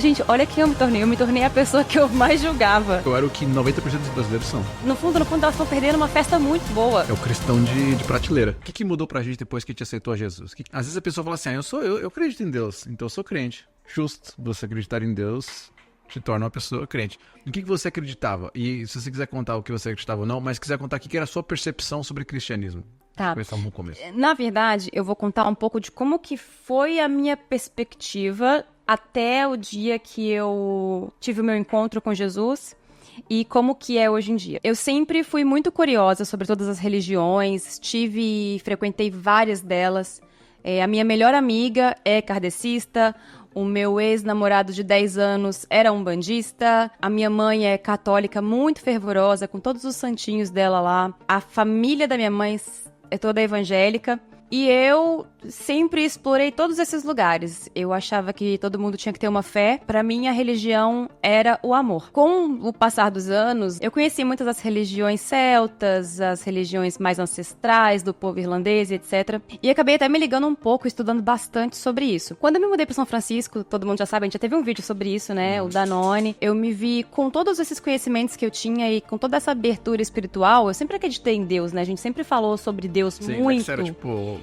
Gente, olha quem eu me tornei. Eu me tornei a pessoa que eu mais julgava. Eu era o que 90% dos brasileiros são. No fundo, elas estão perdendo uma festa muito boa. É o cristão de prateleira. O que mudou pra gente depois que a gente aceitou a Jesus? Às vezes a pessoa fala assim, eu acredito em Deus, então eu sou crente. Justo, você acreditar em Deus te torna uma pessoa crente. Em que você acreditava? E se você quiser contar o que você acreditava ou não, mas quiser contar o que era a sua percepção sobre cristianismo. Tá. Começar no começo. Na verdade, eu vou contar um pouco de como que foi a minha perspectiva até o dia que eu tive o meu encontro com Jesus e como que é hoje em dia. Eu sempre fui muito curiosa sobre todas as religiões, frequentei várias delas. A minha melhor amiga é kardecista, o meu ex-namorado de 10 anos era umbandista, a minha mãe é católica muito fervorosa, com todos os santinhos dela lá, a família da minha mãe é toda evangélica. E eu sempre explorei todos esses lugares. Eu achava que todo mundo tinha que ter uma fé. Pra mim, a religião era o amor. Com o passar dos anos, eu conheci muitas das religiões celtas, as religiões mais ancestrais do povo irlandês, etc. E acabei até me ligando um pouco, estudando bastante sobre isso. Quando eu me mudei pra São Francisco, todo mundo já sabe, a gente já teve um vídeo sobre isso, né? O Danone. Eu me vi com todos esses conhecimentos que eu tinha e com toda essa abertura espiritual. Eu sempre acreditei em Deus, né? A gente sempre falou sobre Deus. Sim, muito. Você era tipo,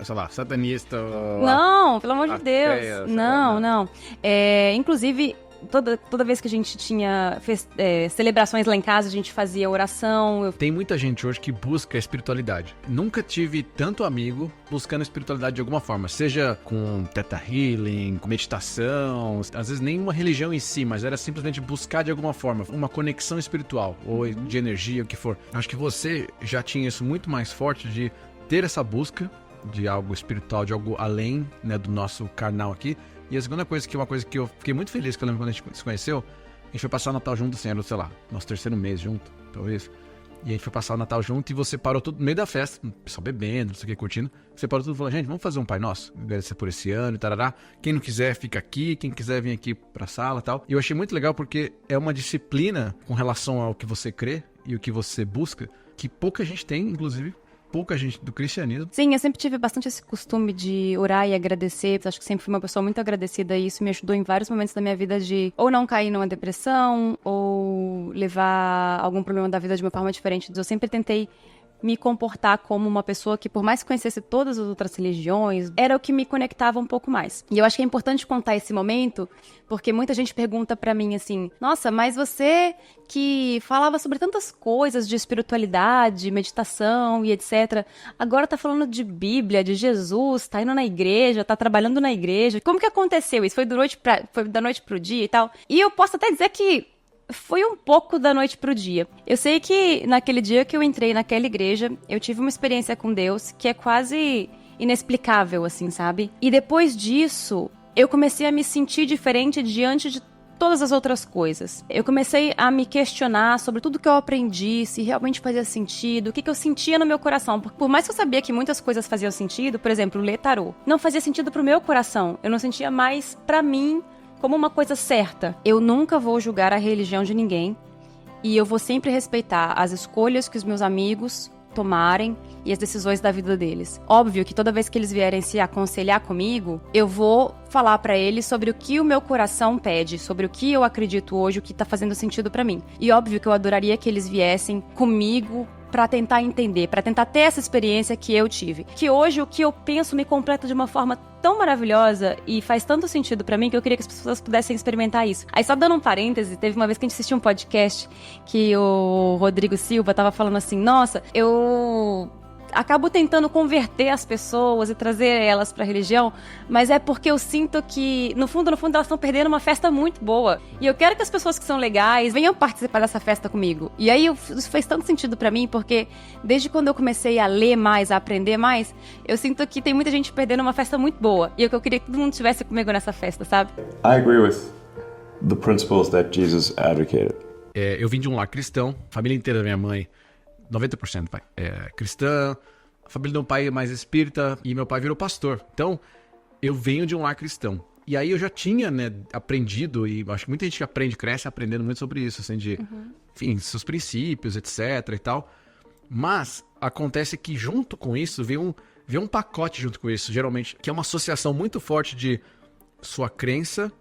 sei lá, satanista. Não, pelo amor de Deus. Não. Inclusive, toda vez que a gente fez celebrações lá em casa, a gente fazia oração. Tem muita gente hoje que busca a espiritualidade. Nunca tive tanto amigo buscando a espiritualidade de alguma forma. Seja com Theta Healing, com meditação, às vezes nem uma religião em si, mas era simplesmente buscar de alguma forma uma conexão espiritual ou de energia, o que for. Acho que você já tinha isso muito mais forte de ter essa busca de algo espiritual, de algo além, né, do nosso carnal aqui. E a segunda coisa, que é uma coisa que eu fiquei muito feliz, que eu lembro quando a gente se conheceu, a gente foi passar o Natal junto, assim, era, sei lá, nosso 3º mês junto, talvez. E a gente foi passar o Natal junto e você parou tudo no meio da festa, o pessoal bebendo, não sei o que, curtindo. Você parou tudo e falou, gente, vamos fazer um Pai Nosso? Agradecer por esse ano e tarará. Quem não quiser, fica aqui. Quem quiser, vem aqui pra sala e tal. E eu achei muito legal porque é uma disciplina com relação ao que você crê e o que você busca, que pouca gente tem, inclusive, pouca gente do cristianismo. Sim, eu sempre tive bastante esse costume de orar e agradecer. Acho que sempre fui uma pessoa muito agradecida e isso me ajudou em vários momentos da minha vida de ou não cair numa depressão ou levar algum problema da vida de uma forma diferente. Eu sempre tentei me comportar como uma pessoa que, por mais que conhecesse todas as outras religiões, era o que me conectava um pouco mais. E eu acho que é importante contar esse momento, porque muita gente pergunta pra mim assim, nossa, mas você que falava sobre tantas coisas de espiritualidade, meditação e etc, agora tá falando de Bíblia, de Jesus, tá indo na igreja, tá trabalhando na igreja. Como que aconteceu isso? Foi da noite pro dia e tal? E eu posso até dizer que foi um pouco da noite pro dia. Eu sei que naquele dia que eu entrei naquela igreja, eu tive uma experiência com Deus que é quase inexplicável, assim, sabe? E depois disso, eu comecei a me sentir diferente diante de todas as outras coisas. Eu comecei a me questionar sobre tudo que eu aprendi, se realmente fazia sentido, o que eu sentia no meu coração. Por mais que eu sabia que muitas coisas faziam sentido, por exemplo, ler tarô, não fazia sentido pro meu coração. Eu não sentia mais pra mim como uma coisa certa. Eu nunca vou julgar a religião de ninguém e eu vou sempre respeitar as escolhas que os meus amigos tomarem e as decisões da vida deles. Óbvio que toda vez que eles vierem se aconselhar comigo, eu vou falar pra eles sobre o que o meu coração pede, sobre o que eu acredito hoje, o que tá fazendo sentido pra mim. E óbvio que eu adoraria que eles viessem comigo pra tentar entender, pra tentar ter essa experiência que eu tive. Que hoje o que eu penso me completa de uma forma tão maravilhosa e faz tanto sentido pra mim que eu queria que as pessoas pudessem experimentar isso. Aí só dando um parêntese, teve uma vez que a gente assistiu um podcast que o Rodrigo Silva tava falando assim, nossa, eu acabo tentando converter as pessoas e trazer elas pra religião, mas é porque eu sinto que, no fundo, elas estão perdendo uma festa muito boa. E eu quero que as pessoas que são legais venham participar dessa festa comigo. E aí isso fez tanto sentido pra mim, porque desde quando eu comecei a ler mais, a aprender mais, eu sinto que tem muita gente perdendo uma festa muito boa. E eu queria que todo mundo estivesse comigo nessa festa, sabe? I agree with the principles that Jesus advocated. Eu vim de um lar cristão, a família inteira da minha mãe 90% pai, cristã, a família do meu pai é mais espírita e meu pai virou pastor. Então, eu venho de um lar cristão. E aí eu já tinha, né, aprendido, e acho que muita gente que aprende, cresce aprendendo muito sobre isso, assim, de, enfim, seus princípios, etc e tal. Mas acontece que junto com isso, vem um pacote junto com isso, geralmente, que é uma associação muito forte de sua crença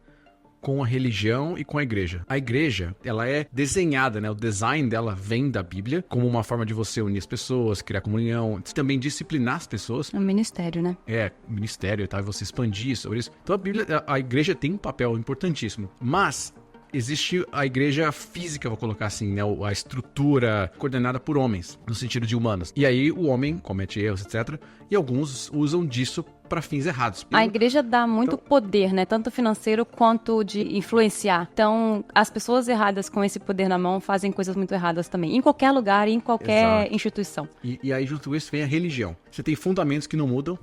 com a religião e com a igreja. A igreja, ela é desenhada, né? O design dela vem da Bíblia, como uma forma de você unir as pessoas, criar comunhão, também disciplinar as pessoas. É um ministério, né? Ministério, tá? Você expandir sobre isso. Então a igreja tem um papel importantíssimo. Mas existe a igreja física, vou colocar assim, né? A estrutura coordenada por homens, no sentido de humanos. E aí o homem comete erros, etc. E alguns usam disso para fins errados. A igreja dá muito poder, né? Tanto financeiro quanto de influenciar. Então, as pessoas erradas com esse poder na mão fazem coisas muito erradas também. Em qualquer lugar e em qualquer instituição. E aí, junto com isso, vem a religião. Você tem fundamentos que não mudam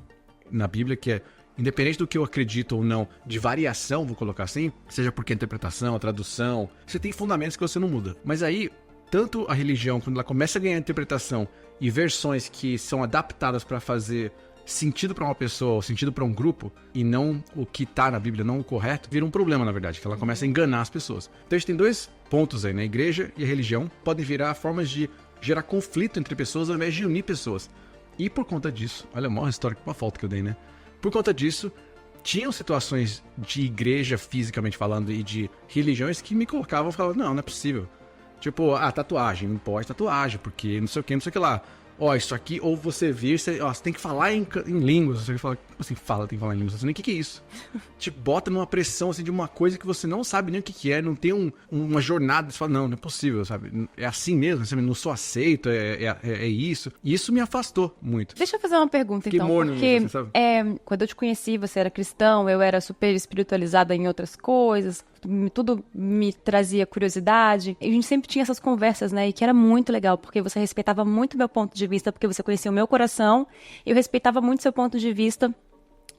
na Bíblia, que é, independente do que eu acredito ou não, de variação, vou colocar assim, seja porque a interpretação, a tradução, você tem fundamentos que você não muda. Mas aí, tanto a religião, quando ela começa a ganhar interpretação e versões que são adaptadas para fazer sentido para uma pessoa, ou sentido para um grupo, e não o que tá na Bíblia, não o correto, vira um problema, na verdade, que ela começa a enganar as pessoas. Então a gente tem dois pontos aí, né? A igreja e a religião podem virar formas de gerar conflito entre pessoas ao invés de unir pessoas. E por conta disso, olha a maior história, uma falta que eu dei, né? Por conta disso, tinham situações de igreja, fisicamente falando, e de religiões que me colocavam e falavam, não é possível. Tipo, tatuagem, não pode tatuagem, porque não sei o que lá. Isso aqui, ou você vir, você tem que falar em línguas. Você fala, como assim tem que falar em línguas? Você nem o que é isso? Te bota numa pressão, assim, de uma coisa que você não sabe nem o que é, não tem uma jornada. Você fala, não é possível, sabe? É assim mesmo, sabe? Não sou aceito, é isso. E isso me afastou muito. Deixa eu fazer uma pergunta, Fiquei então. morno, porque você sabe? Quando eu te conheci, você era cristão, eu era super espiritualizada em outras coisas, tudo me trazia curiosidade. E a gente sempre tinha essas conversas, né? E que era muito legal, porque você respeitava muito meu ponto de vista, porque você conhecia o meu coração. Eu respeitava muito seu ponto de vista,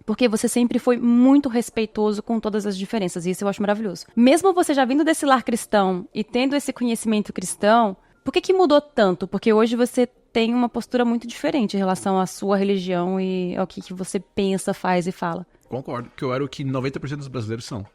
porque você sempre foi muito respeitoso com todas as diferenças. E isso eu acho maravilhoso. Mesmo você já vindo desse lar cristão e tendo esse conhecimento cristão, por que mudou tanto? Porque hoje você tem uma postura muito diferente em relação à sua religião e ao que você pensa, faz e fala. Concordo, que eu era o que 90% dos brasileiros são.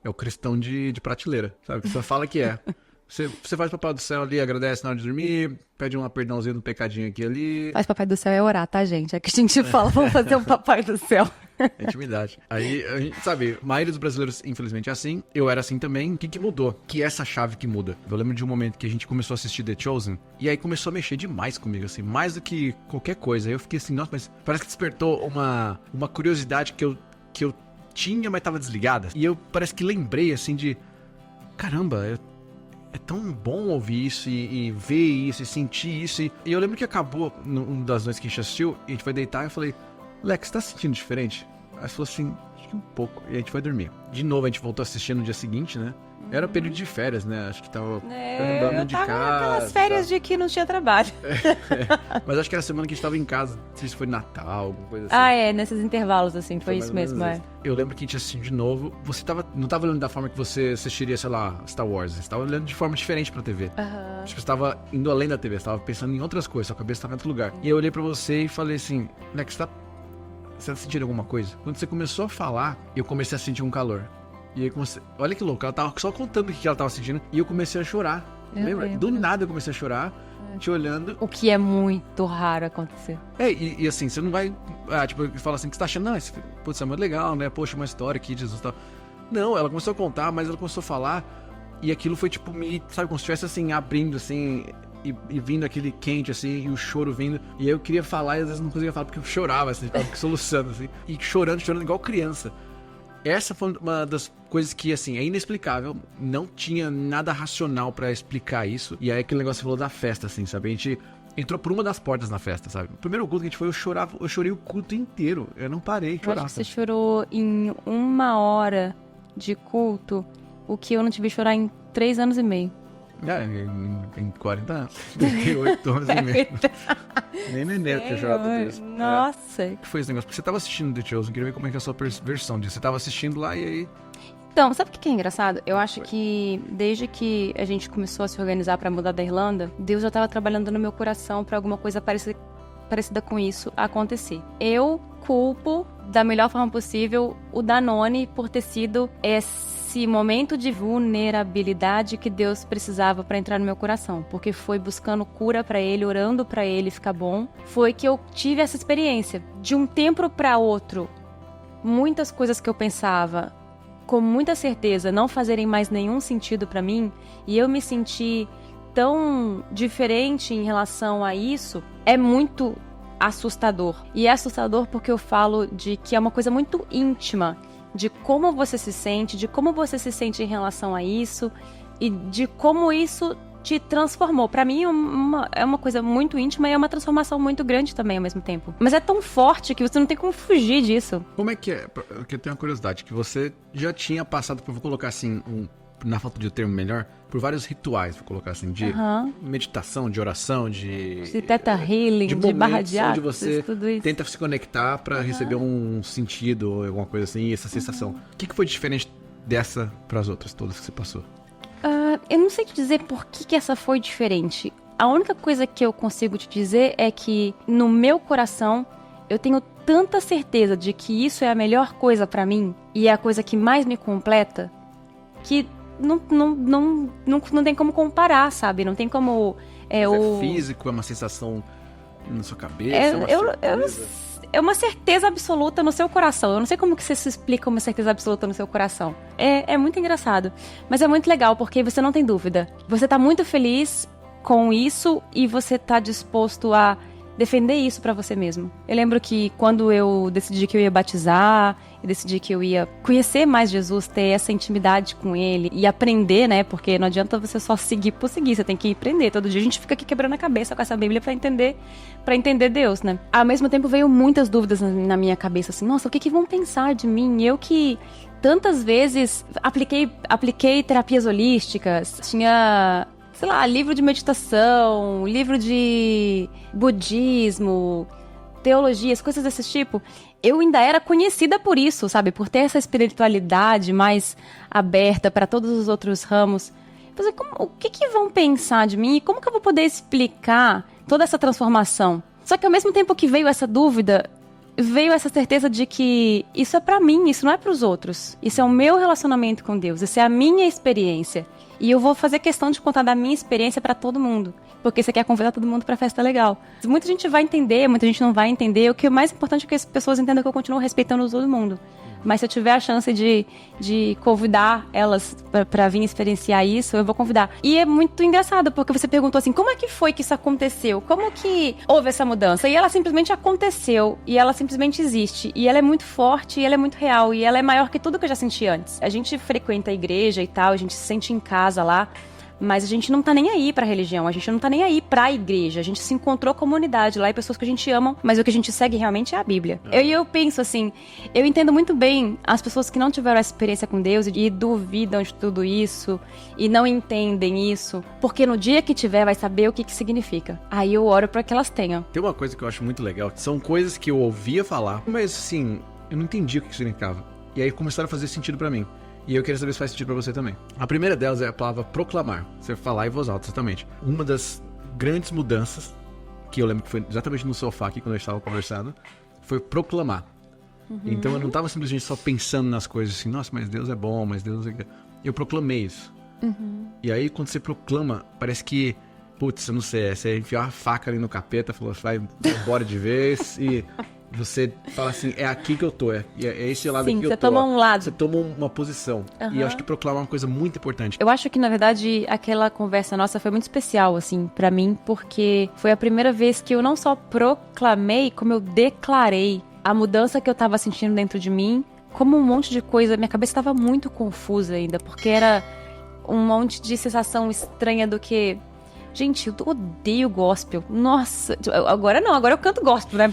É o cristão de prateleira, sabe? Você fala que é. Você faz Papai do Céu ali, agradece na hora de dormir, pede um perdãozinho do pecadinho aqui ali. Faz Papai do Céu é orar, tá, gente? É que a gente fala, vamos fazer um Papai do Céu. É intimidade. Aí, a gente, sabe, a maioria dos brasileiros, infelizmente, é assim. Eu era assim também. O que mudou? Que é essa chave que muda. Eu lembro de um momento que a gente começou a assistir The Chosen, e aí começou a mexer demais comigo, assim, mais do que qualquer coisa. Aí eu fiquei assim, nossa, mas parece que despertou uma curiosidade que eu tinha, mas tava desligada. E eu parece que lembrei, assim, de caramba, é tão bom ouvir isso e ver isso e sentir isso. E eu lembro que acabou, numa das noites que a gente assistiu, e a gente foi deitar e eu falei, Lex, você tá se sentindo diferente? Aí ele falou assim, acho que um pouco. E a gente foi dormir. De novo, a gente voltou a assistir no dia seguinte, né? Era período de férias, né? Acho que tava andando de casa. Aquelas férias de que não tinha trabalho. Mas acho que era a semana que a gente tava em casa. Não sei se foi Natal, alguma coisa assim. Nesses intervalos, assim, foi isso mesmo, Eu lembro que a gente assistiu de novo. Você não tava olhando da forma que você assistiria, sei lá, Star Wars. Você tava olhando de forma diferente pra TV. Tipo, você tava indo além da TV. Você tava pensando em outras coisas. Sua cabeça tava em outro lugar. E eu olhei pra você e falei assim, Lex, você tá sentindo alguma coisa? Quando você começou a falar, eu comecei a sentir um calor. E aí olha que louco, ela tava só contando o que ela tava sentindo. E eu comecei a chorar. Lembra? Do nada eu comecei a chorar, te olhando. O que é muito raro acontecer. E assim, você não vai... tipo, fala assim, que você tá achando, putz, é muito legal, né? Poxa, uma história aqui de Jesus e tal. Não, ela começou a contar, mas ela começou a falar. E aquilo foi tipo, sabe, como se estivesse assim, abrindo assim... E vindo aquele quente, assim, e o choro vindo. E aí eu queria falar e às vezes não conseguia falar, porque eu chorava, assim, ficava soluçando, assim. E chorando igual criança. Essa foi uma das coisas que, assim, é inexplicável. Não tinha nada racional pra explicar isso. E aí aquele negócio que você falou da festa, assim, sabe? A gente entrou por uma das portas na festa, sabe? O primeiro culto que a gente foi, eu chorei o culto inteiro. Eu não parei de chorar. Acho que você chorou em 1 hora de culto, o que eu não te vi chorar em 3 anos e meio. Em 40 anos. 38 anos e meio. Nem neném tinha chorado tudo isso. Nossa. O que foi esse negócio? Porque você tava assistindo The Chosen, queria ver como é que é a sua versão disso. Você tava assistindo lá e aí... Então, sabe o que é engraçado? Eu acho que desde que a gente começou a se organizar pra mudar da Irlanda, Deus já tava trabalhando no meu coração pra alguma coisa parecida com isso acontecer. Eu culpo da melhor forma possível o Danone por ter sido esse momento de vulnerabilidade que Deus precisava pra entrar no meu coração, porque foi buscando cura pra ele, orando pra ele ficar bom. Foi que eu tive essa experiência. De um tempo pra outro, muitas coisas que eu pensava com muita certeza não fazerem mais nenhum sentido pra mim, e eu me sentir tão diferente em relação a isso, é muito assustador. E é assustador porque eu falo de que é uma coisa muito íntima, de como você se sente, de como você se sente em relação a isso, e de como isso te transformou. Pra mim é uma coisa muito íntima e é uma transformação muito grande também ao mesmo tempo. Mas é tão forte que você não tem como fugir disso. Como é que é? Porque eu tenho uma curiosidade, que você já tinha passado por, vou colocar assim, na falta de um termo melhor, por vários rituais, vou colocar assim, de meditação, de oração, de Theta Healing, de barra de onde axis, você tudo isso. tenta se conectar pra receber um sentido ou alguma coisa assim, essa sensação. O que foi diferente dessa pras outras todas que você passou? Eu não sei te dizer por que essa foi diferente. A única coisa que eu consigo te dizer é que no meu coração eu tenho tanta certeza de que isso é a melhor coisa pra mim e é a coisa que mais me completa, que não tem como comparar, sabe? Não tem como... É físico, é uma sensação na sua cabeça? É uma certeza absoluta no seu coração. Eu não sei como que você se explica uma certeza absoluta no seu coração. É muito engraçado. Mas é muito legal, porque você não tem dúvida. Você tá muito feliz com isso e você tá disposto a defender isso pra você mesmo. Eu lembro que quando eu decidi que eu ia batizar, eu decidi que eu ia conhecer mais Jesus, ter essa intimidade com ele e aprender, né? Porque não adianta você só seguir por seguir, você tem que aprender. Todo dia a gente fica aqui quebrando a cabeça com essa Bíblia pra entender Deus, né? Ao mesmo tempo veio muitas dúvidas na minha cabeça, assim, nossa, o que vão pensar de mim? Eu que tantas vezes apliquei terapias holísticas, tinha... sei lá, livro de meditação, livro de budismo, teologias, coisas desse tipo. Eu ainda era conhecida por isso, sabe? Por ter essa espiritualidade mais aberta para todos os outros ramos. O que vão pensar de mim? E como que eu vou poder explicar toda essa transformação? Só que ao mesmo tempo que veio essa dúvida, veio essa certeza de que isso é pra mim, isso não é pros outros. Isso é o meu relacionamento com Deus, isso é a minha experiência. E eu vou fazer questão de contar da minha experiência pra todo mundo. Porque você quer convidar todo mundo pra festa legal. Muita gente vai entender, muita gente não vai entender. O que é mais importante é que as pessoas entendam que eu continuo respeitando todo mundo. Mas se eu tiver a chance de convidar elas pra vir experienciar isso, eu vou convidar. E é muito engraçado, porque você perguntou assim, como é que foi que isso aconteceu? Como que houve essa mudança? E ela simplesmente aconteceu, e ela simplesmente existe. E ela é muito forte, e ela é muito real, e ela é maior que tudo que eu já senti antes. A gente frequenta a igreja e tal, a gente se sente em casa lá, mas a gente não tá nem aí pra religião, a gente não tá nem aí pra igreja, a gente se encontrou comunidade lá e pessoas que a gente ama, mas o que a gente segue realmente é a Bíblia. Eu penso assim, eu entendo muito bem as pessoas que não tiveram essa experiência com Deus e duvidam de tudo isso e não entendem isso, porque no dia que tiver vai saber o que significa. Aí eu oro pra que elas tenham. Tem uma coisa que eu acho muito legal, são coisas que eu ouvia falar, mas assim, eu não entendia o que significava. E aí começaram a fazer sentido pra mim. E eu queria saber se faz sentido pra você também. A primeira delas é a palavra proclamar. Você falar em voz alta, exatamente. Uma das grandes mudanças, que eu lembro que foi exatamente no sofá aqui quando eu estava conversando, foi proclamar. Então eu não estava simplesmente só pensando nas coisas assim, nossa, mas Deus é bom, mas Deus é... Eu proclamei isso. E aí quando você proclama, parece que, putz, eu não sei, você enfiou a faca ali no capeta, falou, vai embora de vez e... Você fala assim, é aqui que eu tô, é esse lado aqui que eu tô. Sim, você toma um lado. Você toma uma posição. E eu acho que proclamar é uma coisa muito importante. Eu acho que, na verdade, aquela conversa nossa foi muito especial, assim, pra mim, porque foi a primeira vez que eu não só proclamei, como eu declarei a mudança que eu tava sentindo dentro de mim, como um monte de coisa. Minha cabeça tava muito confusa ainda, porque era um monte de sensação estranha do que... Gente, eu odeio gospel. Nossa, agora não, agora eu canto gospel, né?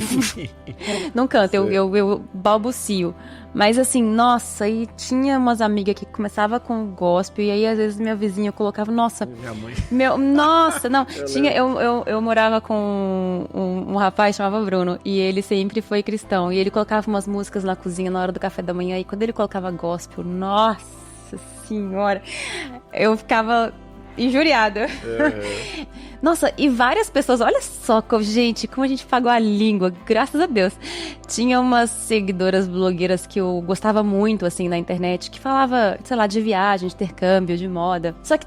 Não canto, eu balbucio. Mas assim, nossa, e tinha umas amigas que começava com gospel, e aí às vezes minha vizinha colocava, nossa... Minha mãe. Nossa, não, eu morava com um rapaz, chamava Bruno, e ele sempre foi cristão, e ele colocava umas músicas na cozinha na hora do café da manhã, e quando ele colocava gospel, nossa senhora, eu ficava... injuriada. Nossa, e várias pessoas, olha só, gente, como a gente pagou a língua, graças a Deus. Tinha umas seguidoras blogueiras que eu gostava muito, assim, na internet, que falava, sei lá, de viagem, de intercâmbio, de moda. Só que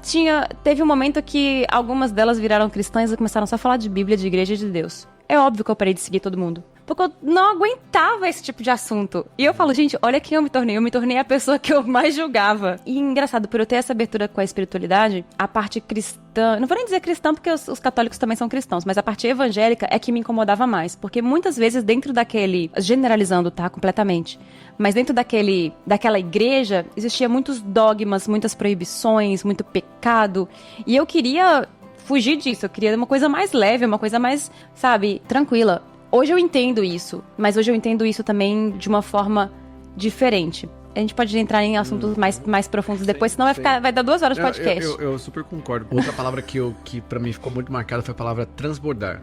teve um momento que algumas delas viraram cristãs e começaram só a falar de Bíblia, de igreja e de Deus. É óbvio que eu parei de seguir todo mundo. Porque eu não aguentava esse tipo de assunto. E eu falo, gente, olha quem eu me tornei. Eu me tornei a pessoa que eu mais julgava. E engraçado, por eu ter essa abertura com a espiritualidade, a parte cristã... Não vou nem dizer cristã, porque os católicos também são cristãos, mas a parte evangélica é que me incomodava mais. Porque muitas vezes dentro daquele... Generalizando, tá? Completamente. Mas dentro daquela igreja, existia muitos dogmas, muitas proibições, muito pecado. E eu queria fugir disso. Eu queria uma coisa mais leve, uma coisa mais, sabe, tranquila. Hoje eu entendo isso, mas hoje eu entendo isso também de uma forma diferente. A gente pode entrar em assuntos mais profundos depois, senão vai dar 2 horas de podcast. Eu super concordo. Outra palavra que pra mim ficou muito marcada foi a palavra transbordar.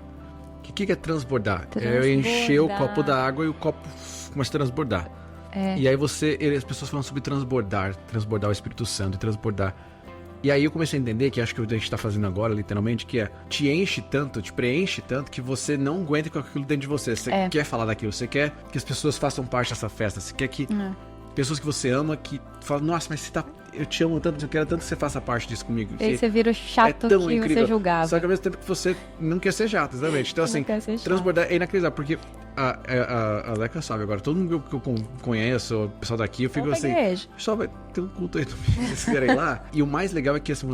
O que é transbordar? É eu encher o copo da água e o copo começa a transbordar. E aí as pessoas falam sobre transbordar o Espírito Santo e transbordar. E aí eu comecei a entender, que acho que a gente tá fazendo agora, literalmente, que te enche tanto, te preenche tanto, que você não aguenta com aquilo dentro de você. Você quer falar daquilo, você quer que as pessoas façam parte dessa festa, você quer que pessoas que você ama, que falam, nossa, mas eu te amo tanto, eu quero tanto que você faça parte disso comigo. E aí você vira o chato que incrível. você julgava. Só que ao mesmo tempo que você não quer ser chato, exatamente. Então assim, transbordar é inacreditável, porque a Leca sabe agora, todo mundo que eu conheço, o pessoal daqui, eu fico assim, o pessoal vai ter um culto aí também, se vocês quiserem ir lá. E o mais legal é que assim,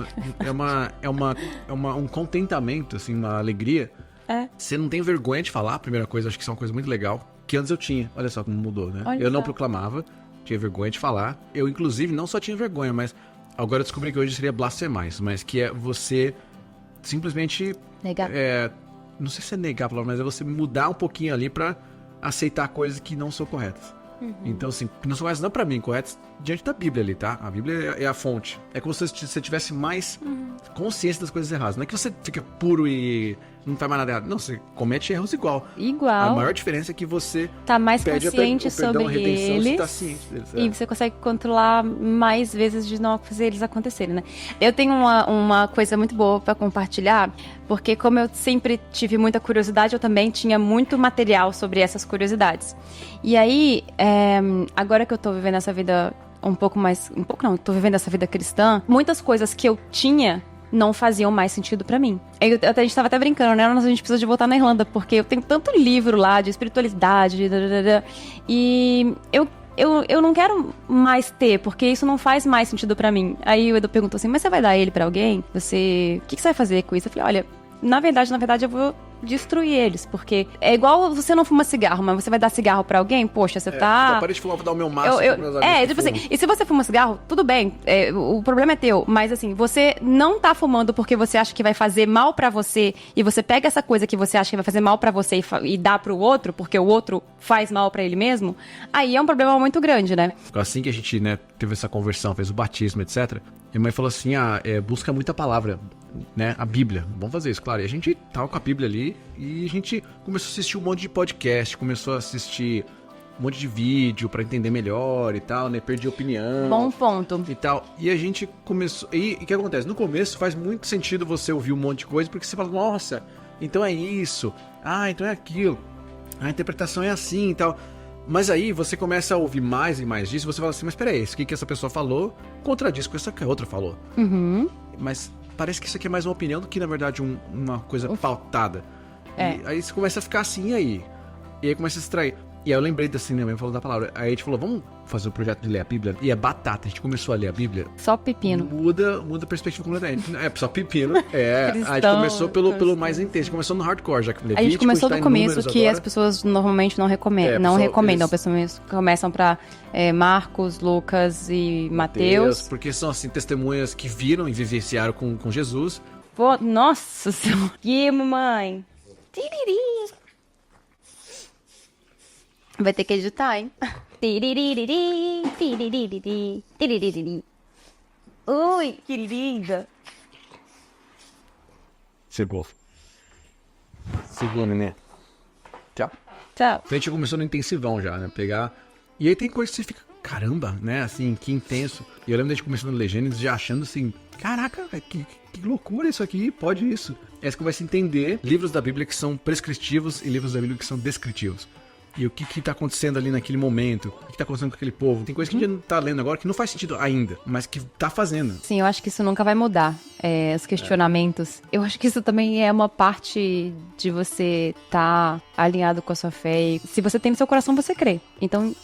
um contentamento, assim, uma alegria. Você não tem vergonha de falar, a primeira coisa, acho que isso é uma coisa muito legal, que antes eu tinha. Olha só como mudou, né? Eu não proclamava, tinha vergonha de falar. Eu, inclusive, não só tinha vergonha, mas agora eu descobri que hoje seria blasfemar, mas que é você simplesmente... Negar. Não sei se é negar a palavra, mas é você mudar um pouquinho ali pra aceitar coisas que não são corretas. Então, assim, que não são corretas não pra mim, corretas diante da Bíblia ali, tá? A Bíblia é a fonte. É como se você tivesse mais consciência das coisas erradas. Não é que você fica puro e não faz mais nada errado. Não, você comete erros igual. A maior diferença é que você tá mais consciente sobre redenção, eles, você tá ciente deles. E você consegue controlar mais vezes de não fazer eles acontecerem, né? Eu tenho uma coisa muito boa pra compartilhar, porque como eu sempre tive muita curiosidade, eu também tinha muito material sobre essas curiosidades. E aí, agora que eu tô vivendo essa vida tô vivendo essa vida cristã, muitas coisas que eu tinha não faziam mais sentido pra mim. A gente tava até brincando, né? A gente precisa de voltar na Irlanda, porque eu tenho tanto livro lá de espiritualidade, e eu não quero mais ter, porque isso não faz mais sentido pra mim. Aí o Edu perguntou assim, mas você vai dar ele pra alguém? O que você vai fazer com isso? Eu falei, olha, na verdade eu vou destruir eles, porque é igual você não fuma cigarro, mas você vai dar cigarro pra alguém, poxa, você tá... Parei de fumar, vou dar o meu máximo pros meus amigos tipo assim, e se você fuma cigarro, tudo bem, o problema é teu, mas assim, você não tá fumando porque você acha que vai fazer mal pra você, e você pega essa coisa que você acha que vai fazer mal pra você e dá pro outro, porque o outro faz mal pra ele mesmo, aí é um problema muito grande, né? Assim que a gente, né, teve essa conversão, fez o batismo, etc., minha mãe falou assim, busca muita palavra, né, a Bíblia, vamos fazer isso, claro. E a gente tava com a Bíblia ali e a gente começou a assistir um monte de podcast, começou a assistir um monte de vídeo pra entender melhor e tal, né, perdi opinião. Bom ponto. E tal, e a gente começou, e o que acontece? No começo faz muito sentido você ouvir um monte de coisa, porque você fala, nossa, então é isso, então é aquilo, a interpretação é assim e tal. Mas aí você começa a ouvir mais e mais disso, e você fala assim, mas peraí, isso que essa pessoa falou contradiz com isso que a outra falou. Mas parece que isso aqui é mais uma opinião do que, na verdade, uma coisa pautada. E aí você começa a ficar assim, e aí começa a se distrair. E aí eu lembrei assim, né, falou da palavra. Aí a gente falou, vamos fazer o projeto de ler a Bíblia? E é batata, a gente começou a ler a Bíblia. Só pepino. Muda a perspectiva completamente. Só pepino. A gente começou pelo mais intenso, a gente começou no hardcore, já que Levítico, a gente começou do começo, que agora. As pessoas normalmente não recomendam. As pessoas começam pra Marcos, Lucas e Mateus. Porque são, assim, testemunhas que viram e vivenciaram com Jesus. Nossa Senhora. Que mamãe. Tiriri. Vai ter que editar, hein? Ui, que linda. Chegou. Segura, né? Tchau. Tchau. A gente começou no intensivão já, né? E aí tem coisa que você fica, caramba, né? Assim, que intenso. E eu lembro da gente começando no Legendas já achando assim, caraca, que loucura isso aqui, pode isso. É que você começa a entender livros da Bíblia que são prescritivos e livros da Bíblia que são descritivos. E o que tá acontecendo ali naquele momento, o que tá acontecendo com aquele povo. Tem coisa que a gente não tá lendo agora que não faz sentido ainda, mas que tá fazendo. Sim, eu acho que isso nunca vai mudar. os questionamentos. Eu acho que isso também é uma parte de você estar alinhado com a sua fé. E se você tem no seu coração, você crê. Então,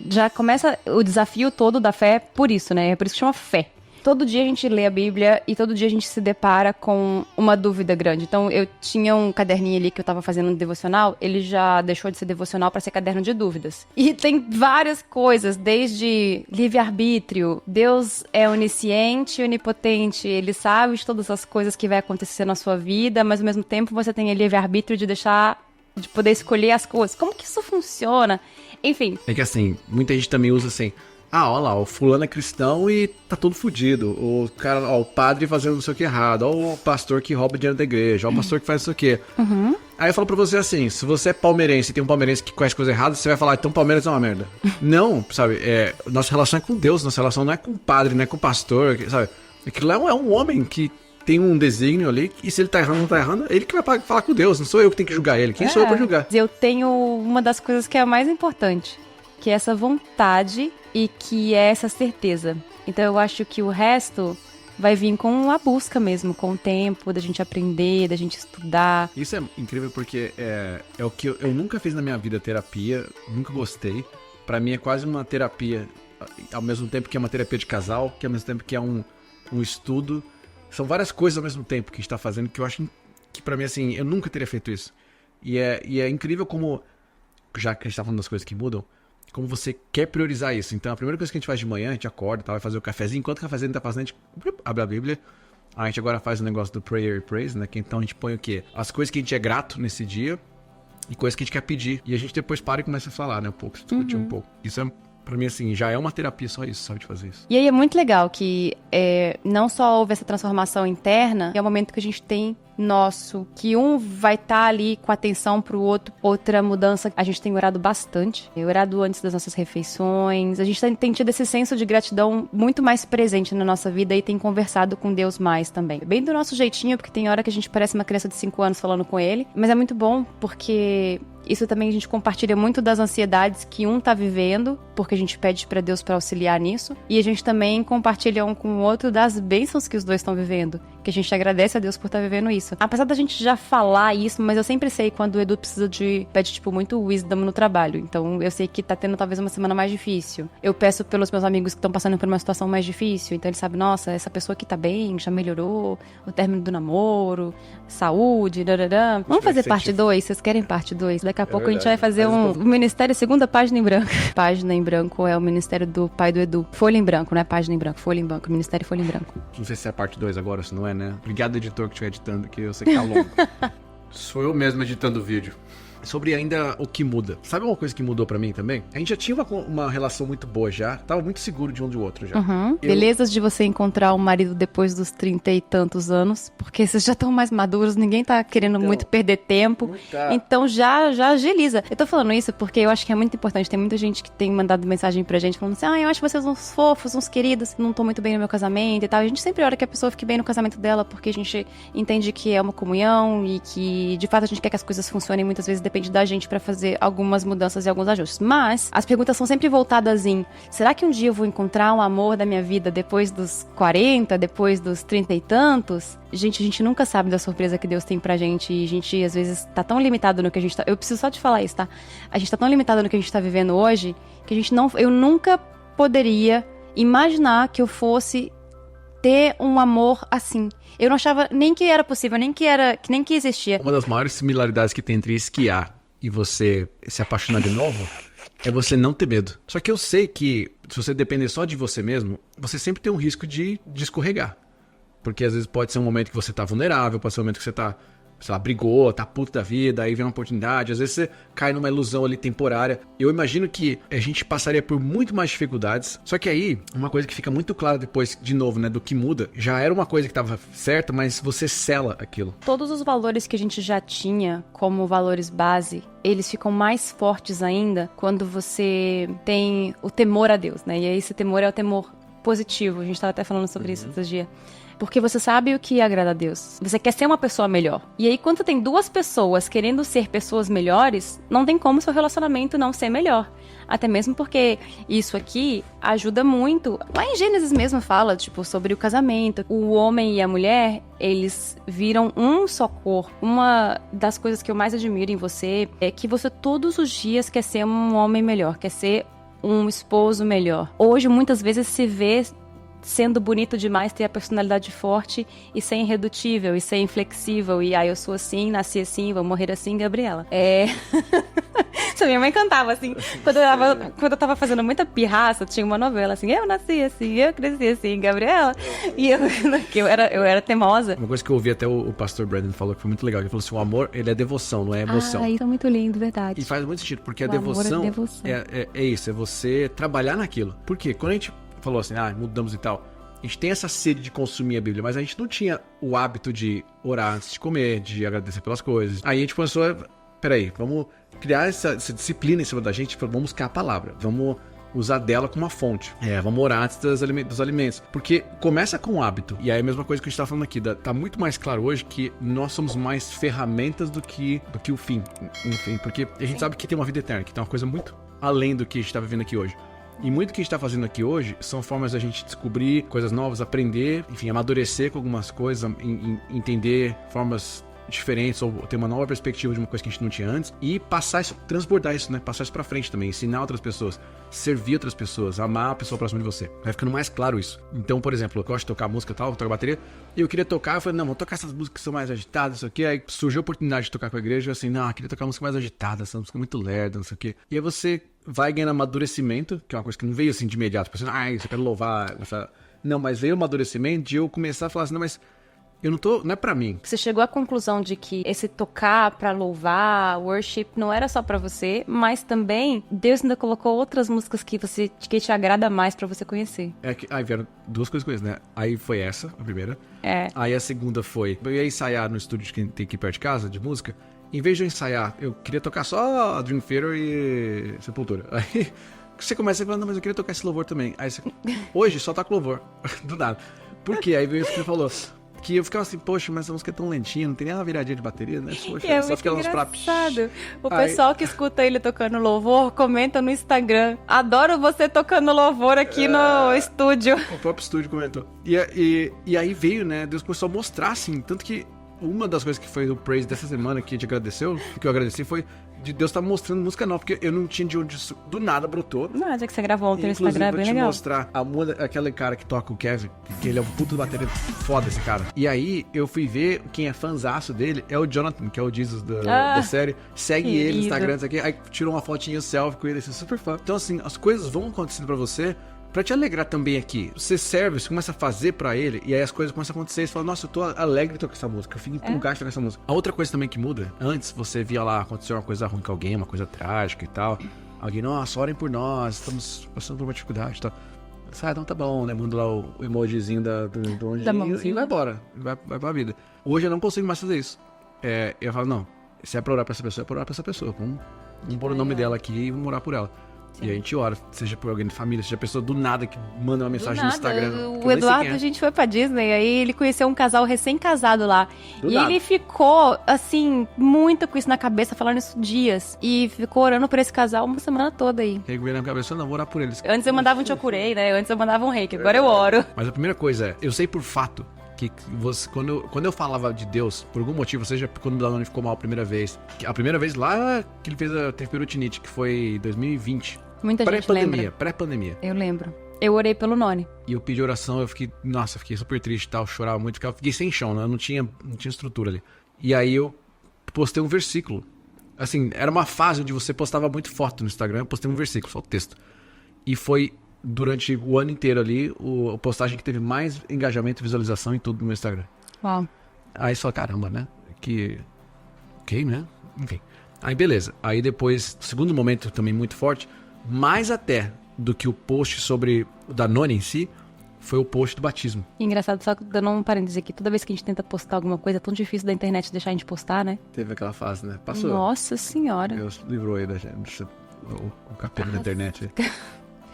já começa o desafio todo da fé por isso, né? É por isso que chama fé. Todo dia a gente lê a Bíblia e todo dia a gente se depara com uma dúvida grande. Então, eu tinha um caderninho ali que eu tava fazendo um devocional, ele já deixou de ser devocional para ser caderno de dúvidas. E tem várias coisas, desde livre-arbítrio, Deus é onisciente e onipotente, ele sabe de todas as coisas que vai acontecer na sua vida, mas ao mesmo tempo você tem livre-arbítrio de poder escolher as coisas. Como que isso funciona? Enfim. É que assim, muita gente também usa assim, olha lá, o fulano é cristão e tá todo fudido. O cara, o padre fazendo não sei o que errado. O pastor que rouba dinheiro da igreja. O pastor que faz não sei o que. Uhum. Aí eu falo pra você assim, se você é palmeirense e tem um palmeirense que faz coisa errada, você vai falar, então Palmeiras é uma merda. Não, sabe, nossa relação é com Deus, nossa relação não é com o padre, não é com o pastor, sabe. Aquilo lá é um homem que tem um desígnio ali, e se ele tá errando ou não tá errando, ele que vai falar com Deus, não sou eu que tenho que julgar ele. Quem sou eu pra julgar? Eu tenho uma das coisas que é a mais importante, que é essa vontade e que é essa certeza. Então eu acho que o resto vai vir com a busca mesmo, com o tempo, da gente aprender, da gente estudar. Isso é incrível porque é o que eu nunca fiz na minha vida, terapia, nunca gostei. Pra mim é quase uma terapia, ao mesmo tempo que é uma terapia de casal, que ao mesmo tempo que é um estudo. São várias coisas ao mesmo tempo que a gente tá fazendo, que eu acho que pra mim, assim, eu nunca teria feito isso. E é incrível como, já que a gente tá falando das coisas que mudam, como você quer priorizar isso. Então, a primeira coisa que a gente faz de manhã, a gente acorda, vai fazer o cafezinho. Enquanto o cafezinho tá fazendo, a gente abre a Bíblia. A gente agora faz o negócio do prayer e praise, né? Que então a gente põe o quê? As coisas que a gente é grato nesse dia e coisas que a gente quer pedir. E a gente depois para e começa a falar, né? Um pouco, discutir um pouco. Isso é, pra mim, assim, já é uma terapia só isso, sabe, de fazer isso. E aí é muito legal que não só houve essa transformação interna, é o momento que a gente tem nosso, que um vai estar ali com atenção pro outro. Outra mudança, a gente tem orado bastante. Orado antes das nossas refeições. A gente tem tido esse senso de gratidão muito mais presente na nossa vida e tem conversado com Deus mais também. Bem do nosso jeitinho, porque tem hora que a gente parece uma criança de 5 anos falando com ele. Mas é muito bom, porque isso também a gente compartilha muito das ansiedades que um tá vivendo, porque a gente pede pra Deus pra auxiliar nisso. E a gente também compartilha um com o outro das bênçãos que os dois estão vivendo. Que a gente agradece a Deus por estar vivendo isso. Apesar da gente já falar isso, mas eu sempre sei quando o Edu pede, tipo, muito wisdom no trabalho. Então, eu sei que tá tendo talvez uma semana mais difícil. Eu peço pelos meus amigos que estão passando por uma situação mais difícil. Então, ele sabe, nossa, essa pessoa aqui tá bem, já melhorou, o término do namoro, saúde, darará. Vamos fazer parte 2? Vocês querem parte 2? Daqui a pouco a gente vai fazer um Ministério Segunda Página em Branco. Página em Branco é o Ministério do pai do Edu. Folha em Branco, não é Página em Branco. Folha em Branco, Ministério Folha em Branco. Não sei se é a parte 2 agora, se não é, né? Obrigado, editor, que estiver editando, que eu sei que tá longo. Sou eu mesmo editando o vídeo. Sobre ainda o que muda. Sabe uma coisa que mudou pra mim também? A gente já tinha uma relação muito boa já. Tava muito seguro de um do outro já. Belezas de você encontrar um marido depois dos 30 e tantos anos. Porque vocês já estão mais maduros. Ninguém tá querendo muito perder tempo. Então já agiliza. Eu tô falando isso porque eu acho que é muito importante. Tem muita gente que tem mandado mensagem pra gente falando assim, eu acho vocês uns fofos, uns queridos. Não tô muito bem no meu casamento e tal. A gente sempre ora que a pessoa fique bem no casamento dela. Porque a gente entende que é uma comunhão. E que de fato a gente quer que as coisas funcionem. Muitas vezes depende da gente pra fazer algumas mudanças e alguns ajustes. Mas as perguntas são sempre voltadas em: será que um dia eu vou encontrar um amor da minha vida depois dos 40, depois dos 30 e tantos? Gente, a gente nunca sabe da surpresa que Deus tem pra gente. E a gente, às vezes, tá tão limitado no que a gente tá... Eu preciso só te falar isso, tá? A gente tá tão limitado no que a gente tá vivendo hoje que a gente não... Eu nunca poderia imaginar que eu fosse ter um amor assim. Eu não achava nem que era possível, nem que existia. Uma das maiores similaridades que tem entre esquiar e você se apaixonar de novo é você não ter medo. Só que eu sei que se você depender só de você mesmo, você sempre tem um risco de escorregar. Porque às vezes pode ser um momento que você tá vulnerável, pode ser um momento que você tá, sei lá, brigou, tá puto da vida, aí vem uma oportunidade, às vezes você cai numa ilusão ali temporária. Eu imagino que a gente passaria por muito mais dificuldades, só que aí, uma coisa que fica muito clara depois, de novo, né, do que muda, já era uma coisa que tava certa, mas você sela aquilo. Todos os valores que a gente já tinha como valores base, eles ficam mais fortes ainda quando você tem o temor a Deus, né, e aí esse temor é o temor positivo. A gente tava até falando sobre isso esses dias. Porque você sabe o que agrada a Deus. Você quer ser uma pessoa melhor. E aí, quando você tem duas pessoas querendo ser pessoas melhores, não tem como seu relacionamento não ser melhor. Até mesmo porque isso aqui ajuda muito. Lá em Gênesis mesmo fala, tipo, sobre o casamento. O homem e a mulher, eles viram um só corpo. Uma das coisas que eu mais admiro em você é que você todos os dias quer ser um homem melhor, quer ser um esposo melhor. Hoje, muitas vezes, se vê sendo bonito demais, ter a personalidade forte e ser irredutível, e ser inflexível, e eu sou assim, nasci assim, vou morrer assim, Gabriela. Isso, minha mãe cantava assim, quando eu tava fazendo muita pirraça, tinha uma novela assim, eu nasci assim, eu cresci assim, Gabriela, e eu era teimosa. Uma coisa que eu ouvi até o pastor Brandon falou que foi muito legal, ele falou assim, o amor, ele é devoção, não é emoção. Isso é muito lindo, verdade. E faz muito sentido, porque a devoção é isso, é você trabalhar naquilo. Por quê? Quando a gente falou assim, mudamos e tal, a gente tem essa sede de consumir a Bíblia, mas a gente não tinha o hábito de orar antes de comer, de agradecer pelas coisas. Aí a gente pensou, peraí, vamos criar essa disciplina em cima da gente, vamos buscar a palavra, vamos usar dela como uma fonte. Vamos orar antes dos alimentos. Porque começa com o hábito. E aí a mesma coisa que a gente tá falando aqui, tá muito mais claro hoje que nós somos mais ferramentas do que o fim. Enfim, porque a gente sabe que tem uma vida eterna, que tem uma coisa muito além do que a gente tá vivendo aqui hoje. E muito que a gente tá fazendo aqui hoje são formas da gente descobrir coisas novas, aprender, enfim, amadurecer com algumas coisas, entender formas diferentes ou ter uma nova perspectiva de uma coisa que a gente não tinha antes e passar isso, transbordar isso, né? Passar isso pra frente também, ensinar outras pessoas, servir outras pessoas, amar a pessoa próxima de você. Vai ficando mais claro isso. Então, por exemplo, eu gosto de tocar música e tal, tocar bateria, e eu queria tocar, eu falei, não, vou tocar essas músicas que são mais agitadas, não sei o quê. Aí surgiu a oportunidade de tocar com a igreja, eu assim, não, eu queria tocar música mais agitada, essa música é muito lerda, não sei o quê. E aí você vai ganhando amadurecimento, que é uma coisa que não veio assim de imediato, pensando, eu quero louvar, não, mas veio o amadurecimento de eu começar a falar assim, não, mas não é pra mim. Você chegou à conclusão de que esse tocar pra louvar, worship, não era só pra você, mas também Deus ainda colocou outras músicas que te agrada mais pra você conhecer. Aí vieram duas coisas com isso, né? Aí foi essa, a primeira. Aí a segunda foi, eu ia ensaiar no estúdio que tem aqui perto de casa, de música. Em vez de eu ensaiar, eu queria tocar só Dream Theater e Sepultura. Aí você começa a falar, não, mas eu queria tocar esse louvor também. Aí hoje só toca louvor, do nada. Por quê? Aí veio isso que ele falou. Que eu ficava assim, poxa, mas essa música é tão lentinha, não tem nem uma viradinha de bateria, né? Poxa, só fica engraçado. O pessoal que escuta ele tocando louvor, comenta no Instagram. Adoro você tocando louvor aqui no estúdio. O próprio estúdio comentou. E aí veio, né? Deus começou a mostrar, assim, tanto que uma das coisas que foi o praise dessa semana que a gente agradeceu, que eu agradeci, foi de Deus estar mostrando música nova, porque eu não tinha de onde isso do nada brotou. Não, já que você gravou ontem no Instagram, é bem legal. Mostrar aquele cara que toca o Kevin, que ele é um puto bateria foda, esse cara. E aí, eu fui ver quem é fãzaço dele, é o Jonathan, que é o Jesus da série. Segue ele no Instagram, isso aqui, aí tirou uma fotinha selfie com ele, assim, super fã. Então, assim, as coisas vão acontecendo pra você, pra te alegrar também aqui. Você serve, você começa a fazer pra ele, e aí as coisas começam a acontecer, você fala, nossa, eu tô alegre de tocar essa música, eu fico empolgado de tocar essa música. A outra coisa também que muda, antes você via lá, aconteceu uma coisa ruim com alguém, uma coisa trágica e tal, alguém, nossa, orem por nós, estamos passando por uma dificuldade e tal. Então tá bom, né, manda lá o emojizinho do onde e vai embora, vai pra vida. Hoje eu não consigo mais fazer isso. Eu falo, não, se é pra orar pra essa pessoa, é pra orar pra essa pessoa, vamos pôr o nome dela aqui e vamos orar por ela. Sim. E a gente ora, seja por alguém de família, seja pessoa do nada que manda uma mensagem no Instagram. O Eduardo, a gente foi pra Disney, aí ele conheceu um casal recém-casado lá. Ele ficou, assim, muito com isso na cabeça, falando isso dias. E ficou orando por esse casal uma semana toda aí. E aí na cabeça, não, vou orar por eles. Antes eu mandava um chokurei, né? Antes eu mandava um reiki, agora eu oro. Mas a primeira coisa é, eu sei por fato que você, quando eu falava de Deus, por algum motivo, seja quando o Danone ficou mal a primeira vez lá que ele teve perotinite, que foi em 2020. Muita gente lembra. Pré-pandemia. Eu lembro. Eu orei pelo Noni. E eu pedi oração, eu fiquei super triste e tal, chorava muito, eu fiquei sem chão, né? Eu não tinha estrutura ali. E aí eu postei um versículo. Assim, era uma fase onde você postava muito foto no Instagram, eu postei um versículo, só o texto. E foi durante o ano inteiro ali, a postagem que teve mais engajamento e visualização em tudo no meu Instagram. Uau. Aí só, caramba, né? Ok, né? Enfim. Aí beleza. Aí depois, segundo momento também muito forte, mais até do que o post sobre o Danone em si, foi o post do batismo. Engraçado, só dando um parênteses aqui, toda vez que a gente tenta postar alguma coisa, é tão difícil da internet deixar a gente postar, né? Teve aquela fase, né? Passou. Nossa senhora. Deus livrou aí da gente, o capeta da internet.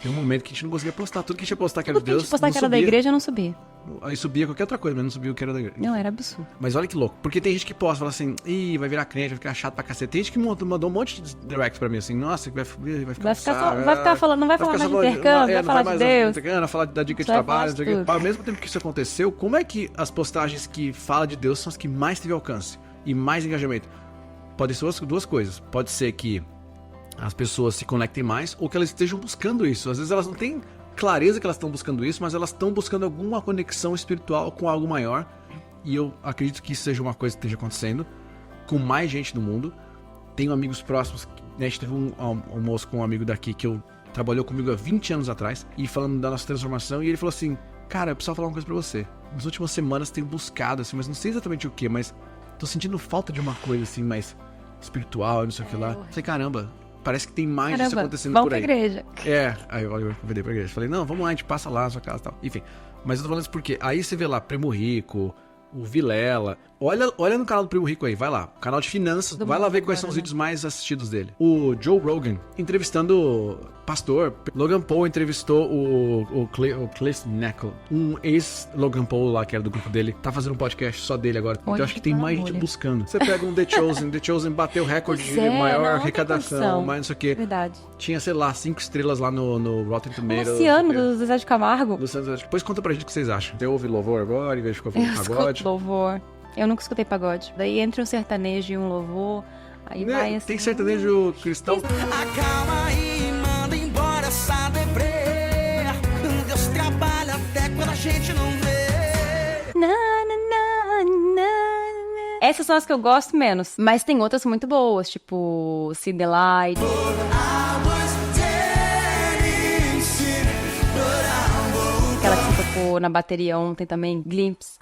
Tem um momento que a gente não conseguia postar. Tudo que a gente ia postar que era de Tudo que a Deus, gente postar não que era da subia. igreja, não subia. Aí subia qualquer outra coisa, mas não subia o que era da igreja. Não, era absurdo. Mas olha que louco. Porque tem gente que posta, fala assim, ih, vai virar crente, vai ficar chato pra cacete. Tem gente que mandou um monte de direct pra mim, assim, nossa, vai Vai ficar falando, não vai falar mais de intercâmbio, vai falar de Deus. Vai falar da dica de Só vai trabalho, falar não sei de o quê. tudo. Ao mesmo tempo que isso aconteceu, como é que as postagens que falam de Deus são as que mais teve alcance e mais engajamento? Pode ser duas coisas. Pode ser que as pessoas se conectem mais ou que elas estejam buscando isso. Às vezes elas não têm clareza que elas estão buscando isso, mas elas estão buscando alguma conexão espiritual com algo maior. E eu acredito que isso seja uma coisa que esteja acontecendo com mais gente no mundo. Tenho amigos próximos, né? A gente teve um almoço com um amigo daqui que trabalhou comigo há 20 anos atrás e falando da nossa transformação, e ele falou assim, cara, eu preciso falar uma coisa pra você. Nas últimas semanas tenho buscado, assim, mas não sei exatamente o que, mas tô sentindo falta de uma coisa assim, mais espiritual, não sei o que lá. Eu falei, caramba, parece que tem mais disso acontecendo vamos por aí. pra igreja. Aí eu convidei pra igreja. Falei, não, vamos lá, a gente passa lá na sua casa e tal. Enfim, mas eu tô falando isso porque aí você vê lá Primo Rico, o Vilela. Olha no canal do Primo Rico aí, vai lá. Canal de finanças, vai lá ver quais são os vídeos mais assistidos dele. O Joe Rogan entrevistando pastor. Logan Paul entrevistou o Cliff Neckel, um ex-Logan Paul lá, que era do grupo dele. Tá fazendo um podcast só dele agora. Então eu acho que tem mais gente buscando. Você pega um The Chosen bateu recorde de maior arrecadação, mais não sei o quê. Verdade. Tinha, sei lá, 5 estrelas lá no Rotten Tomatoes. Luciano, do Zezé de Camargo. Luciano, depois conta pra gente o que vocês acham. Você ouve louvor agora, em vez de ficar Eu falando pagode? escuto louvor. Eu nunca escutei pagode. Daí entre um sertanejo e um louvor, aí Né? vai assim. Tem sertanejo cristão. Acalma e manda embora essa deprê. Deus trabalha até quando a gente não vê. Na, na, na, na, na. Essas são as que eu gosto menos. Mas tem outras muito boas, tipo See the Light. Aquela que você tocou na bateria ontem também, Glimpse.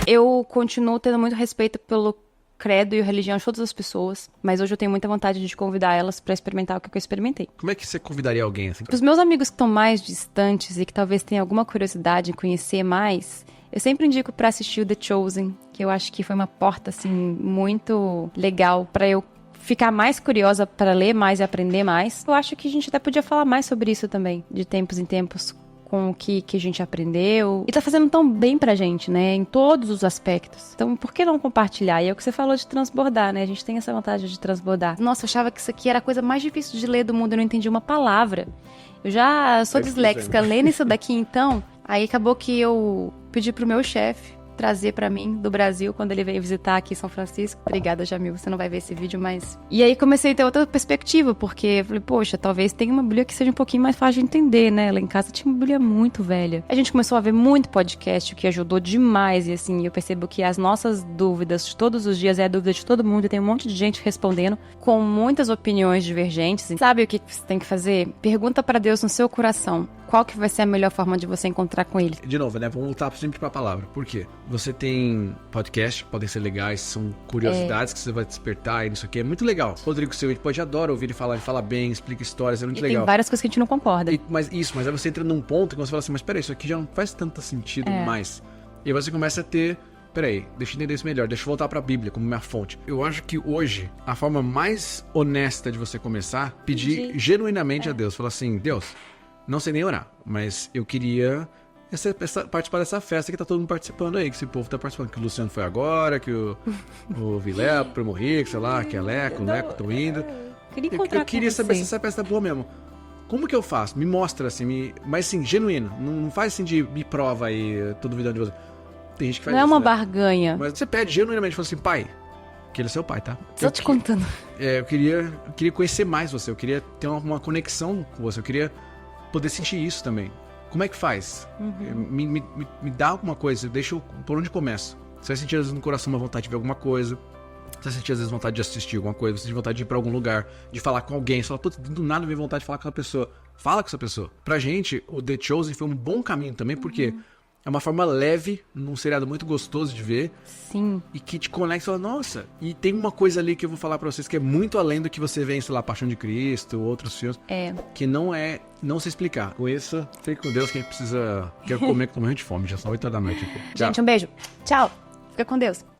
Eu continuo tendo muito respeito pelo credo e a religião de todas as pessoas, mas hoje eu tenho muita vontade de convidar elas pra experimentar o que eu experimentei. Como é que você convidaria alguém assim? Os meus amigos que estão mais distantes e que talvez tenham alguma curiosidade em conhecer mais, eu sempre indico pra assistir o The Chosen, que eu acho que foi uma porta assim muito legal pra eu ficar mais curiosa pra ler mais e aprender mais. Eu acho que a gente até podia falar mais sobre isso também, de tempos em tempos, com o que a gente aprendeu. E tá fazendo tão bem pra gente, né? Em todos os aspectos. Então, por que não compartilhar? E é o que você falou de transbordar, né? A gente tem essa vontade de transbordar. Nossa, eu achava que isso aqui era a coisa mais difícil de ler do mundo. Eu não entendi uma palavra. Eu já sou disléxica. Lendo isso daqui, então... Aí acabou que eu pedi pro meu chefe trazer pra mim do Brasil quando ele veio visitar aqui em São Francisco. Obrigada, Jamil, você não vai ver esse vídeo, mas... E aí comecei a ter outra perspectiva, porque eu falei, poxa, talvez tenha uma Bíblia que seja um pouquinho mais fácil de entender, né? Lá em casa tinha uma Bíblia muito velha. A gente começou a ver muito podcast, o que ajudou demais, e assim, eu percebo que as nossas dúvidas de todos os dias é a dúvida de todo mundo, e tem um monte de gente respondendo com muitas opiniões divergentes. E sabe o que você tem que fazer? Pergunta pra Deus no seu coração. Qual que vai ser a melhor forma de você encontrar com ele? De novo, né? Vamos voltar sempre pra palavra. Por quê? Você tem podcast, podem ser legais, são curiosidades que você vai despertar e isso aqui é muito legal. Rodrigo Seu, a gente pode adora ouvir ele fala bem, explica histórias, é muito legal. Tem várias coisas que a gente não concorda. Mas aí você entra num ponto que você fala assim, mas peraí, isso aqui já não faz tanto sentido mais. E aí você começa a ter... Peraí, deixa eu entender isso melhor, deixa eu voltar pra Bíblia como minha fonte. Eu acho que hoje, a forma mais honesta de você começar, pedir genuinamente a Deus. Falar assim, Deus, não sei nem orar, mas eu queria participar dessa festa que tá todo mundo participando aí, que esse povo tá participando. Que o Luciano foi agora, que o Vilela, o Primo Rico, sei lá, que a Leco, o Neco estão indo. Eu queria saber se essa festa é boa mesmo. Como que eu faço? Me mostra, assim, mas assim, genuíno. Não faz assim de me prova aí, tô duvidando de você. Tem gente que faz não isso, é uma né? barganha. Mas você pede genuinamente, fala assim, pai, que ele é seu pai, tá? Tô te contando. Eu queria conhecer mais você, eu queria ter uma conexão com você, eu queria poder sentir isso também. Como é que faz? Me dá alguma coisa, por onde começo? Você vai sentir às vezes no coração uma vontade de ver alguma coisa, você vai sentir às vezes vontade de assistir alguma coisa, você tem vontade de ir pra algum lugar, de falar com alguém, você fala, putz, do nada me vontade de falar com aquela pessoa. Fala com essa pessoa. Pra gente, o The Chosen foi um bom caminho também, porque é uma forma leve, num seriado muito gostoso de ver. Sim. E que te conecta e fala, nossa, e tem uma coisa ali que eu vou falar pra vocês que é muito além do que você vê em, sei lá, Paixão de Cristo, outros filmes. Que não se explicar. Conheça, fique com Deus, quem precisa... Quero comer com morrendo de fome, já são 8 horas da noite aqui. Tchau. Gente, um beijo. Tchau. Fica com Deus.